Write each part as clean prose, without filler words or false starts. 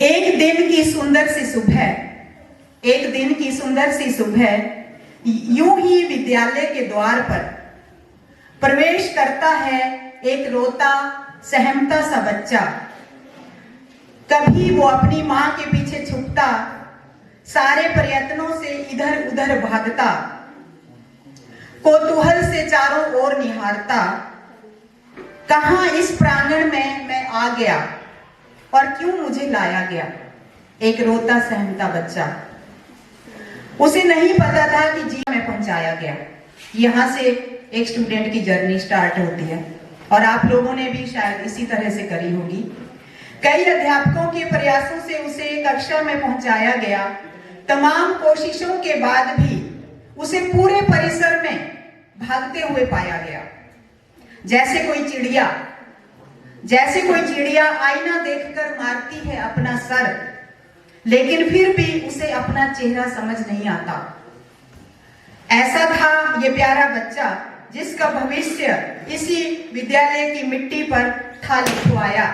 एक दिन की सुंदर सी सुबह, एक दिन की सुंदर सी सुबह यूं ही विद्यालय के द्वार पर प्रवेश करता है एक रोता सहमता सा बच्चा। कभी वो अपनी मां के पीछे छुपता, सारे प्रयत्नों से इधर उधर भागता, कौतूहल से चारों ओर निहारता, कहां इस प्रांगण में मैं आ गया और क्यों मुझे लाया गया। एक रोता सहमता बच्चा, उसे नहीं पता था कि जी में पहुंचाया गया। यहां से एक स्टूडेंट की जर्नी स्टार्ट होती है और आप लोगों ने भी शायद इसी तरह से करी होगी। कई अध्यापकों के प्रयासों से उसे कक्षा में पहुंचाया गया। तमाम कोशिशों के बाद भी उसे पूरे परिसर में भागते हुए पाया गया, जैसे कोई चिड़िया आईना देखकर मारती है अपना सर, लेकिन फिर भी उसे अपना चेहरा समझ नहीं आता। ऐसा था ये प्यारा बच्चा जिसका भविष्य इसी विद्यालय की मिट्टी पर था लिखवाया।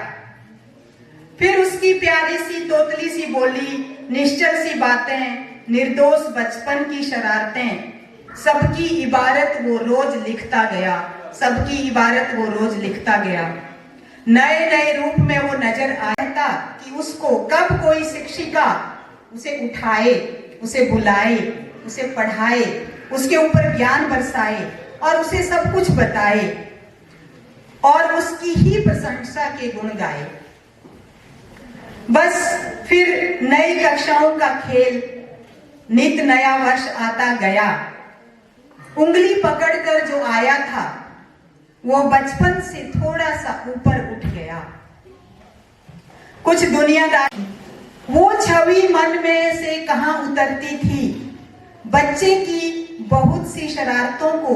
फिर उसकी प्यारी सी तोतली सी बोली, निश्चल सी बातें, निर्दोष बचपन की शरारतें, सबकी इबारत वो रोज लिखता गया, सबकी इबारत वो रोज लिखता गया। नए नए रूप में वो नजर आता कि उसको कब कोई शिक्षिका उसे उठाए, उसे बुलाए, उसे पढ़ाए, उसके ऊपर ज्ञान बरसाए और उसे सब कुछ बताए और उसकी ही प्रशंसा के गुण गाए। बस फिर नई कक्षाओं का खेल, नित नया वर्ष आता गया। उंगली पकड़कर जो आया था वो बचपन से थोड़ा सा ऊपर उठ गया। कुछ दुनियादारी, वो छवि मन में से कहां उतरती थी। बच्चे की बहुत सी शरारतों को,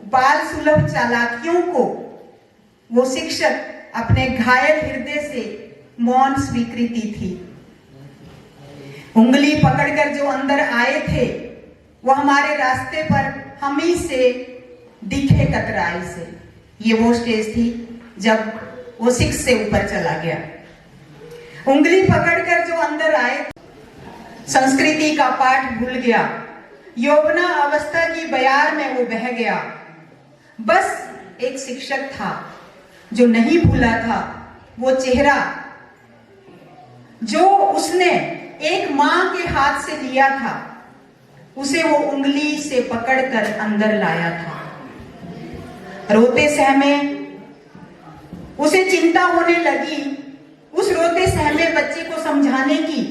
बाल सुलभ चालाकियों को वो शिक्षक अपने घायल हृदय से मौन स्वीकृति थी। उंगली पकड़कर जो अंदर आए थे वो हमारे रास्ते पर हम ही से दिखे कतराई से। ये वो स्टेज थी जब वो 6 से ऊपर चला गया। उंगली पकड़कर जो अंदर आए, संस्कृति का पाठ भूल गया, यौवना अवस्था की बयार में वो बह गया। बस एक शिक्षक था जो नहीं भूला था वो चेहरा जो उसने एक मां के हाथ से लिया था, उसे वो उंगली से पकड़कर अंदर लाया था। रोते सहमे उसे चिंता होने लगी उस रोते सहमे बच्चे को समझाने की।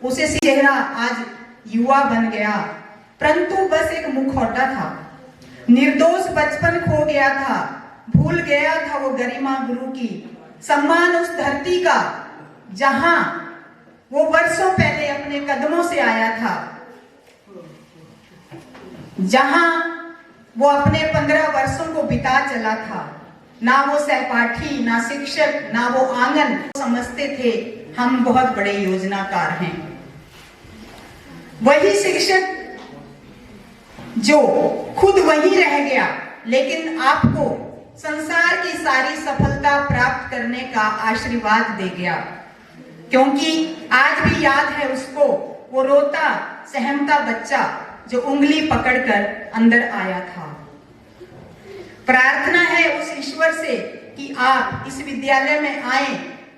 उसे चेहरा आज युवा बन गया, परंतु बस एक मुखौटा था। निर्दोष बचपन खो गया था, भूल गया था वो गरिमा गुरु की, सम्मान उस धरती का जहां वो वर्षों पहले अपने कदमों से आया था, जहां वो अपने 15 वर्षों को बिता चला था। ना वो सहपाठी, ना शिक्षक, ना वो आंगन समझते थे हम बहुत बड़े योजनाकार हैं। वही शिक्षक जो खुद वहीं रह गया, लेकिन आपको संसार की सारी सफलता प्राप्त करने का आशीर्वाद दे गया। क्योंकि आज भी याद है उसको वो रोता सहमता बच्चा जो उंगली पकड़कर अंदर आया था। प्रार्थना है उस ईश्वर से कि आप इस विद्यालय में आए,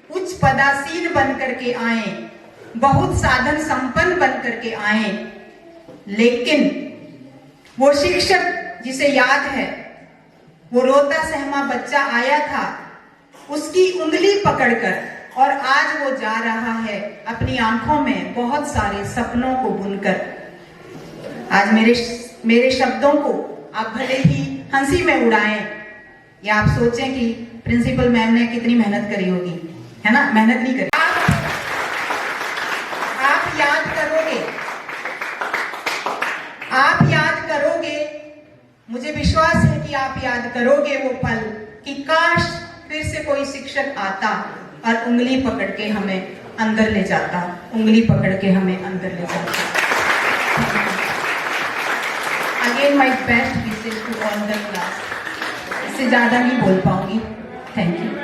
उच्च पदासीन बन करके आए, बहुत साधन संपन्न बन करके आए, लेकिन वो शिक्षक जिसे याद है वो रोता सहमा बच्चा आया था, उसकी उंगली पकड़कर, और आज वो जा रहा है अपनी आंखों में बहुत सारे सपनों को बुनकर। आज मेरे शब्दों को आप भले ही हंसी में उड़ाएं या आप सोचें कि प्रिंसिपल मैम ने कितनी मेहनत करी होगी, है ना? मेहनत नहीं करी। आप याद करोगे, मुझे विश्वास है कि आप याद करोगे वो पल कि काश फिर से कोई शिक्षक आता और उंगली पकड़ के हमें अंदर ले जाता, उंगली पकड़ के हमें अंदर ले जाता। Again, my best wishes to all the class. इससे ज्यादा नहीं बोल पाऊंगी। Thank you.